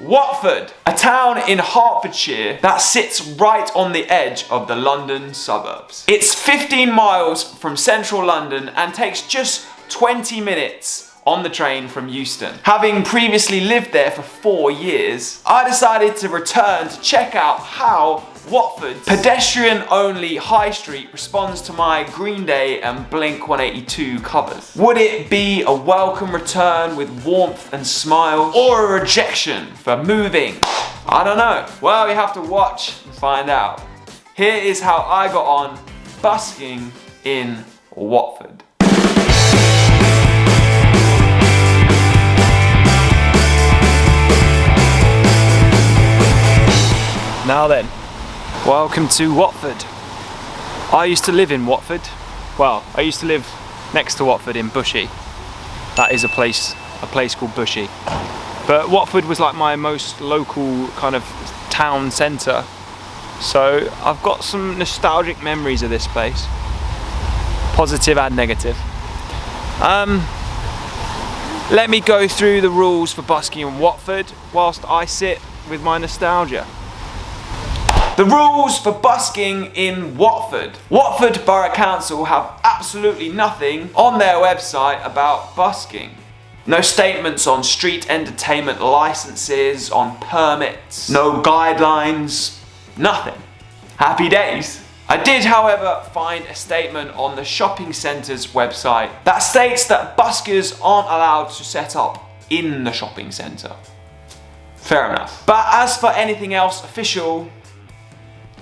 Watford, a town in Hertfordshire that sits right on the edge of the London suburbs. It's 15 miles from central London and takes just 20 minutes on the train from Euston. Having previously lived there for 4 years, I decided to return to check out how Watford's pedestrian-only high street responds to my Green Day and Blink-182 covers. Would it be a welcome return with warmth and smiles, or a rejection for moving? I don't know. Well, you have to watch and find out. Here is how I got on busking in Watford. Now then, welcome to Watford. I used to live in Watford. Well, I used to live next to Watford in Bushy. That is a place called Bushy. But Watford was like my most local kind of town centre. So I've got some nostalgic memories of this place. Positive and negative. Let me go through the rules for busking in Watford whilst I sit with my nostalgia. The rules for busking in Watford. Watford Borough Council have absolutely nothing on their website about busking. No statements on street entertainment licenses, on permits, no guidelines, nothing. Happy days. I did, however, find a statement on the shopping centre's website that states that buskers aren't allowed to set up in the shopping centre. Fair enough. But as for anything else official,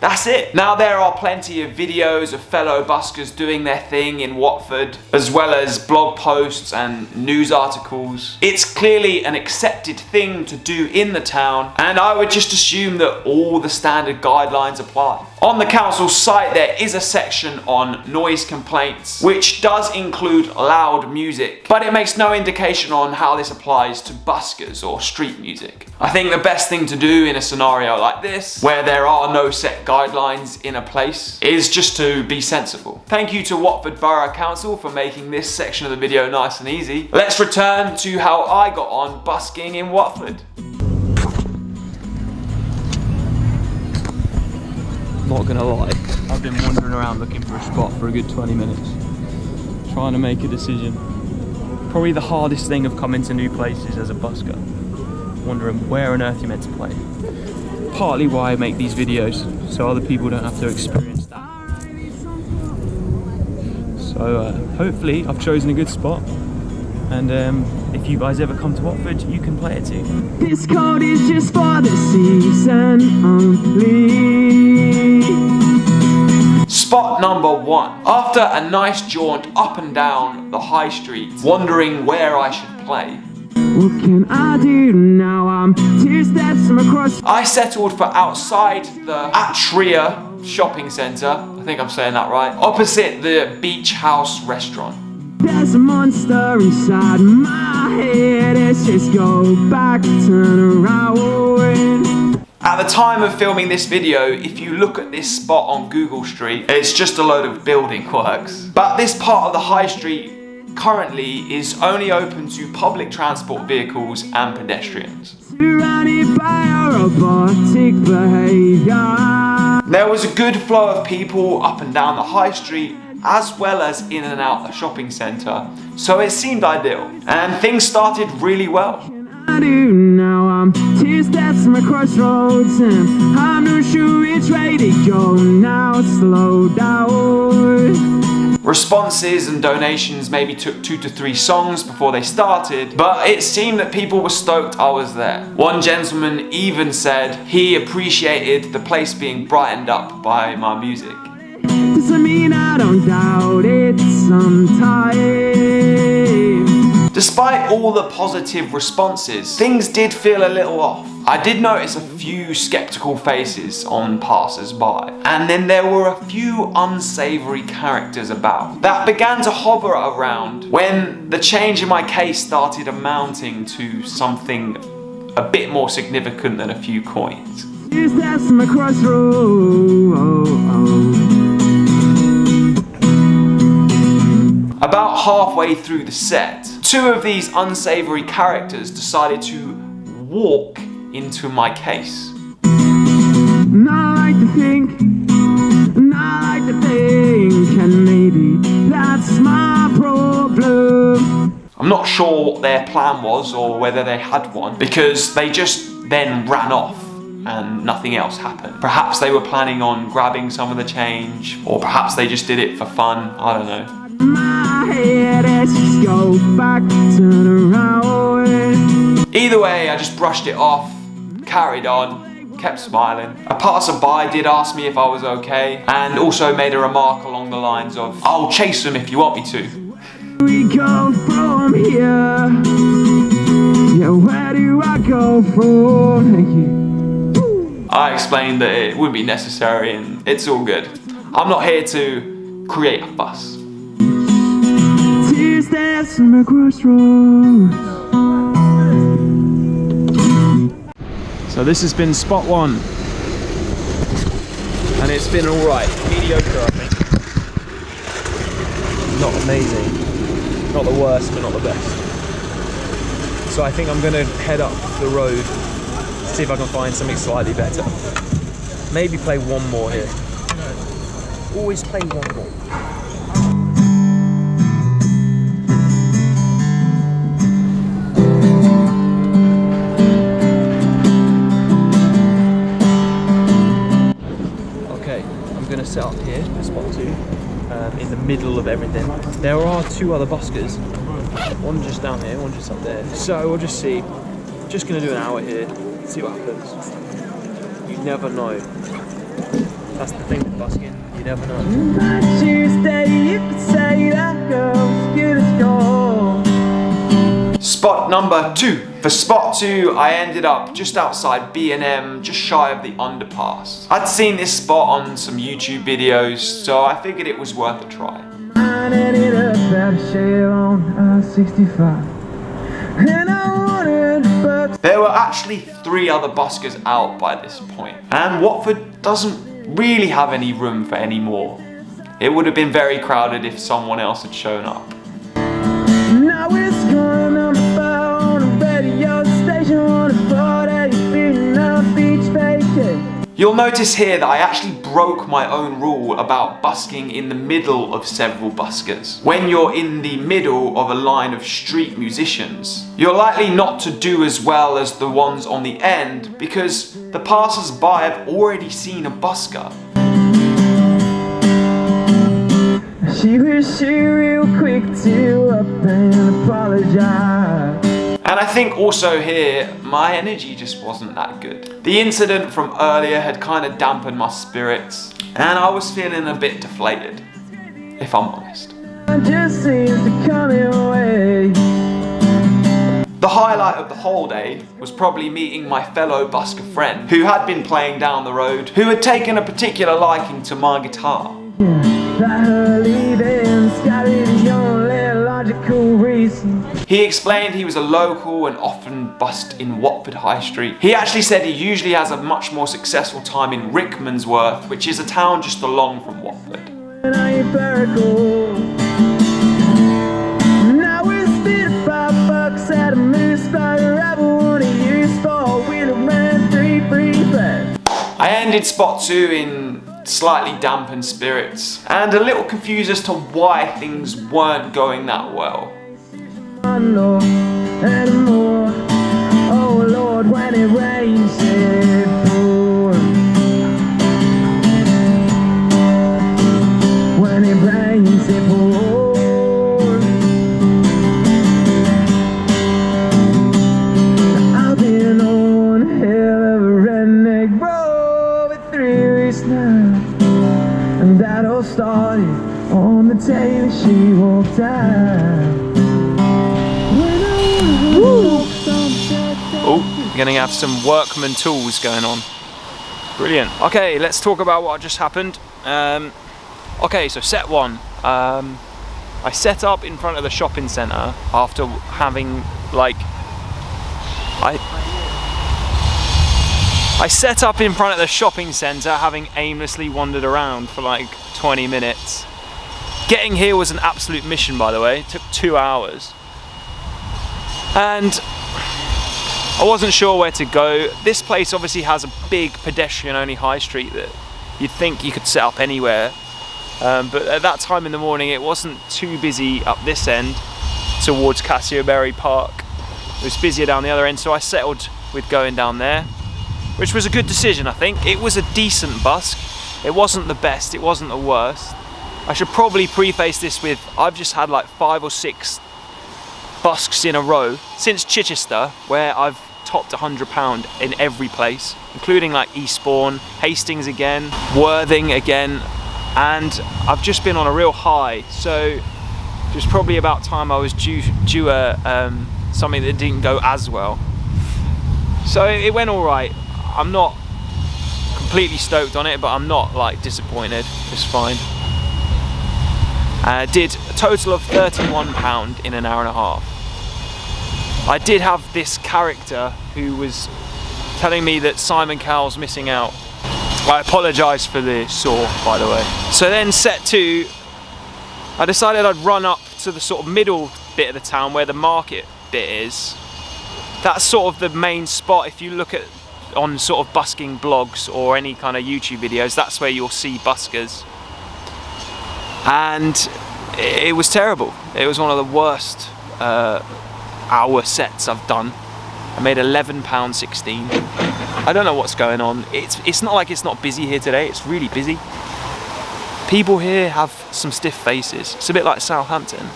that's it. Now there are plenty of videos of fellow buskers doing their thing in Watford, as well as blog posts and news articles. It's clearly an accepted thing to do in the town, and I would just assume that all the standard guidelines apply. On the council's site there is a section on noise complaints, which does include loud music, but it makes no indication on how this applies to buskers or street music. I think the best thing to do in a scenario like this, where there are no set guidelines in a place, is just to be sensible. Thank you to Watford Borough Council for making this section of the video nice and easy. Let's return to how I got on busking in Watford. Not gonna lie, I've been wandering around looking for a spot for a good 20 minutes, trying to make a decision. Probably the hardest thing of coming to new places as a busker, wondering where on earth you're meant to play. Partly why I make these videos, so other people don't have to experience that. So hopefully I've chosen a good spot, and if you guys ever come to Watford, you can play it too. This code is just for the season only. Spot number 1. After a nice jaunt up and down the high street, wondering where I should play, what can I do now? I'm 2 steps from across. I settled for outside the Atria shopping centre, I think I'm saying that right, opposite the Beach House restaurant. There's a monster inside my head, let's just go back, turn around. At the time of filming this video, if you look at this spot on Google Street, it's just a load of building works. But this part of the high street currently is only open to public transport vehicles and pedestrians. Surrounded by robotic behavior. There was a good flow of people up and down the high street, as well as in and out the shopping centre, so it seemed ideal, and things started really well. I do now, I'm 2 steps from a crossroads, and I'm not sure which way to go now, slow down. Responses and donations maybe took 2 to 3 songs before they started, but it seemed that people were stoked I was there. One gentleman even said he appreciated the place being brightened up by my music. Does it mean I don't doubt it sometimes? Despite all the positive responses, things did feel a little off. I did notice a few skeptical faces on passers-by, and then there were a few unsavoury characters about that began to hover around when the change in my case started amounting to something a bit more significant than a few coins. About halfway through the set, 2 of these unsavoury characters decided to walk into my case. Not like to think, and maybe that's my problem. I'm not sure what their plan was or whether they had one, because they just then ran off and nothing else happened. Perhaps they were planning on grabbing some of the change, or perhaps they just did it for fun, I don't know. My head has just go back, turn around. Either way, I just brushed it off, carried on, kept smiling. A passerby did ask me if I was okay, and also made a remark along the lines of, "I'll chase them if you want me to." We go from here. Yeah, where do I go from? Thank you. I explained that it wouldn't be necessary and it's all good. I'm not here to create a fuss. Tuesdays from a crossroads. So this has been spot one, and it's been alright. Mediocre, I think. Not amazing. Not the worst, but not the best. So I think I'm gonna head up the road, see if I can find something slightly better. Maybe play one more here. Always play one more. Okay, I'm gonna set up here for spot two, in the middle of everything. There are two other buskers, one just down here, one just up there. So we'll just see. Just gonna do an hour here, see what happens. You never know. That's the thing with busking, you never know. Tuesday, you could say that girl's good as gold. Spot number 2. For spot 2, I ended up just outside B&M, just shy of the underpass. I'd seen this spot on some YouTube videos, so I figured it was worth a try. I ended up at a shell on I-65, and I wanted bucks. There were actually 3 other buskers out by this point, and Watford doesn't really have any room for any more. It would have been very crowded if someone else had shown up. Now it's going on the phone, on the radio station, on the board, and you're feeling on beach vacation. You'll notice here that I actually broke my own rule about busking in the middle of several buskers. When you're in the middle of a line of street musicians, you're likely not to do as well as the ones on the end because the passers-by have already seen a busker. She was real quick to up and apologize. And I think also here, my energy just wasn't that good. The incident from earlier had kind of dampened my spirits, and I was feeling a bit deflated, if I'm honest. It just seems to come your way. The highlight of the whole day was probably meeting my fellow busker friend, who had been playing down the road, who had taken a particular liking to my guitar. He explained he was a local and often busked in Watford High Street. He actually said he usually has a much more successful time in Rickmansworth, which is a town just along from Watford. I ended spot 2 in slightly dampened spirits and a little confused as to why things weren't going that well. Oh Lord, when it rains, it pours. When it rains, it pours. I've been on a hell of a redneck road for 3 weeks now, and that all started on the day that she walked out. Oh, we're going to have some workman tools going on. Brilliant. Okay, let's talk about what just happened. Okay, so set 1. I set up in front of the shopping centre after having I set up in front of the shopping centre having aimlessly wandered around for like 20 minutes. Getting here was an absolute mission, by the way. It took 2 hours. And I wasn't sure where to go. This place obviously has a big pedestrian-only high street that you'd think you could set up anywhere. But at that time in the morning, it wasn't too busy up this end towards Cassioberry Park. It was busier down the other end, so I settled with going down there, which was a good decision, I think. It was a decent busk. It wasn't the best, it wasn't the worst. I should probably preface this with, I've just had like 5 or 6 busks in a row since Chichester, where I've topped £100 in every place, including like Eastbourne, Hastings again, Worthing again, and I've just been on a real high. So it was probably about time I was due something that didn't go as well. So it went all right. I'm not completely stoked on it, but I'm not like disappointed. It's fine. Did a total of £31 in an hour and a half. I did have this character who was telling me that Simon Cowell's missing out. I apologise for the saw, by the way. So then set 2, I decided I'd run up to the sort of middle bit of the town where the market bit is. That's sort of the main spot. If you look at on sort of busking blogs or any kind of YouTube videos, that's where you'll see buskers. And it was terrible. It was one of the worst hour sets I've done. I made £11.16. I don't know what's going on. It's not like it's not busy here today. It's really busy. People here have some stiff faces. It's a bit like Southampton,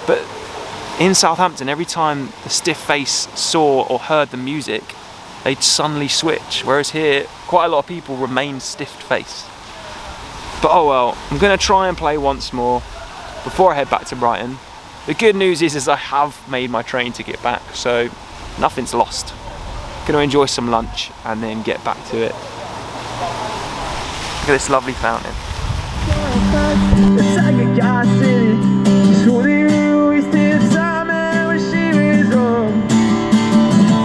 but in Southampton, every time the stiff face saw or heard the music, they'd suddenly switch. Whereas here, quite a lot of people remain stiff-faced. But oh well, I'm gonna try and play once more before I head back to Brighton. The good news is I have made my train ticket back, so nothing's lost. Gonna enjoy some lunch and then get back to it. Look at this lovely fountain.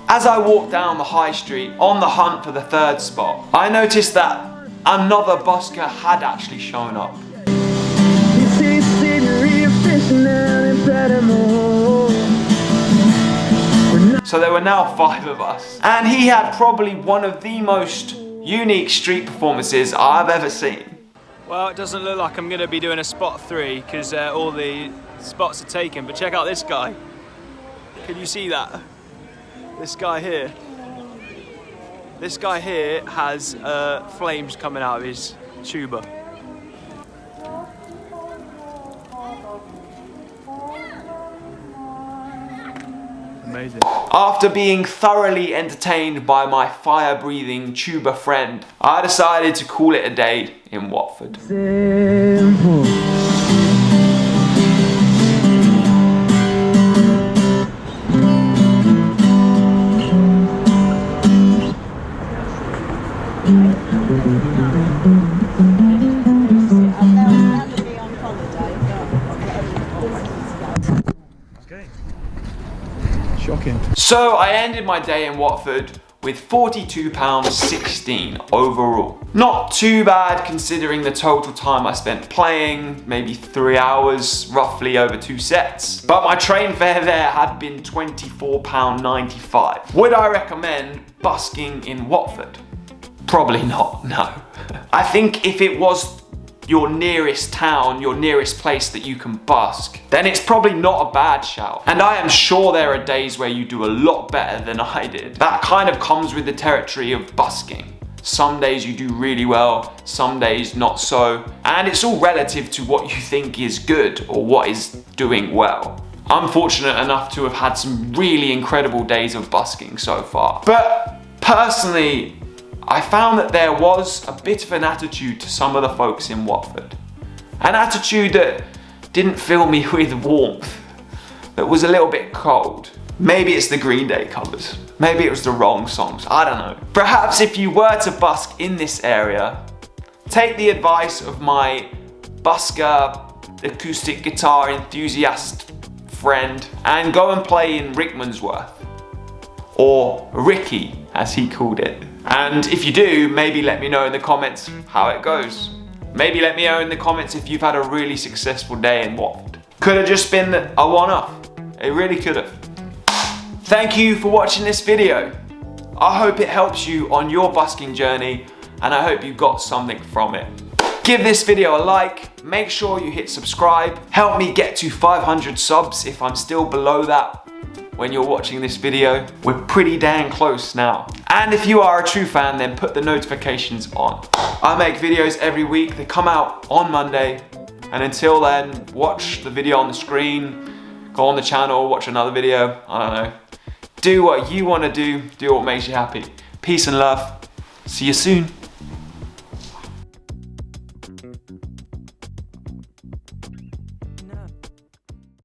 As I walked down the high street on the hunt for the 3rd spot, I noticed that another busker had actually shown up. So there were now 5 of us, and he had probably one of the most unique street performances I've ever seen. Well, it doesn't look like I'm going to be doing a spot 3 because all the spots are taken, but check out this guy. Can you see that? This guy here. This guy here has flames coming out of his tuba. Amazing. After being thoroughly entertained by my fire-breathing tuba friend, I decided to call it a day in Watford. Simple. Shocking. So I ended my day in Watford with £42.16 overall. Not too bad considering the total time I spent playing, maybe 3 hours roughly over 2 sets. But my train fare there had been £24.95. Would I recommend busking in Watford? Probably not, no. I think if it was your nearest town, your nearest place that you can busk, then it's probably not a bad shout. And I am sure there are days where you do a lot better than I did. That kind of comes with the territory of busking. Some days you do really well, some days not so. And it's all relative to what you think is good or what is doing well. I'm fortunate enough to have had some really incredible days of busking so far. But personally, I found that there was a bit of an attitude to some of the folks in Watford. An attitude that didn't fill me with warmth, that was a little bit cold. Maybe it's the Green Day covers. Maybe it was the wrong songs, I don't know. Perhaps if you were to busk in this area, take the advice of my busker acoustic guitar enthusiast friend and go and play in Rickmansworth. Or Ricky, as he called it. And if you do, maybe let me know in the comments how it goes. Maybe let me know in the comments if you've had a really successful day in Watford. Could have just been a one-off. It really could have. Thank you for watching this video. I hope it helps you on your busking journey, and I hope you got something from it. Give this video a like, make sure you hit subscribe, help me get to 500 subs if I'm still below that when you're watching this video. We're pretty dang close now. And if you are a true fan, then put the notifications on. I make videos every week, they come out on Monday, and until then, watch the video on the screen, go on the channel, watch another video, I don't know. Do what you want to do what makes you happy. Peace and love, see you soon.